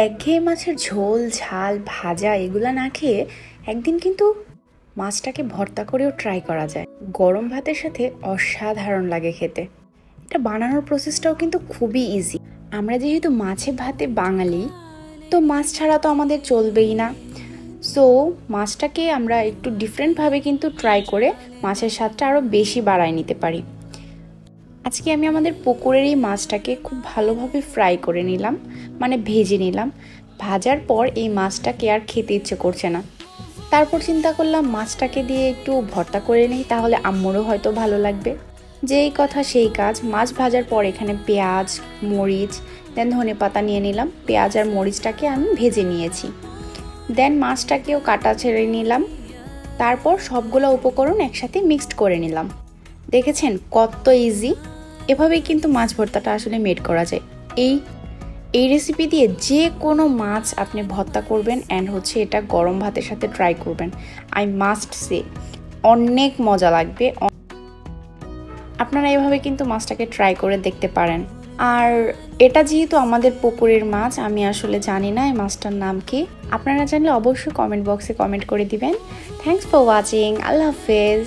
একঘেয়ে মাছের ঝোল ঝাল ভাজা এগুলা না খেয়ে একদিন কিন্তু মাছটাকে ভর্তা করেও ট্রাই করা যায়। গরম ভাতের সাথে অসাধারণ লাগে খেতে। এটা বানানোর প্রসেসটাও কিন্তু খুবই ইজি। আমরা যেহেতু মাছে ভাতে বাঙালি, তো মাছ ছাড়া তো আমাদের চলবেই না। সো মাছটাকে আমরা একটু ডিফারেন্টভাবে কিন্তু ট্রাই করে মাছের স্বাদটা আরও বেশি বাড়ায় নিতে পারি। আজকে আমি আমাদের পুকুরের এই মাছটাকে খুব ভালোভাবে ফ্রাই করে নিলাম, মানে ভেজে নিলাম। ভাজার পর এই মাছটাকে আর খেতে ইচ্ছে করছে না। তারপর চিন্তা করলাম মাছটাকে দিয়ে একটু ভর্তা করে নিই, তাহলে আম্মুরও হয়তো ভালো লাগবে। যেই কথা সেই কাজ, মাছ ভাজার পর এখানে পেঁয়াজ, মরিচ, দেন ধনেপাতা নিয়ে নিলাম। পেঁয়াজ আর মরিচটাকে আমি ভেজে নিয়েছি। দেন মাছটাকেও কাটা ছেড়ে নিলাম। তারপর সবগুলো উপকরণ একসাথে মিক্সড করে নিলাম। দেখেছেন কত ইজি। এভাবেই কিন্তু মাছ ভর্তাটা আসলে মেড করা যায়। এই রেসিপি দিয়ে যে কোনো মাছ আপনি ভর্তা করবেন অ্যান্ড এটা গরম ভাতের সাথে ট্রাই করবেন। আই মাস্ট সে অনেক মজা লাগবে। আপনারা এভাবে কিন্তু মাছটাকে ট্রাই করে দেখতে পারেন। আর এটা যেহেতু আমাদের পুকুরের মাছ, আমি আসলে জানি না এই মাছটার নাম কি। আপনারা জানলে অবশ্যই কমেন্ট বক্সে কমেন্ট করে দিবেন। Thanks for watching. আল্লাহ হাফেজ।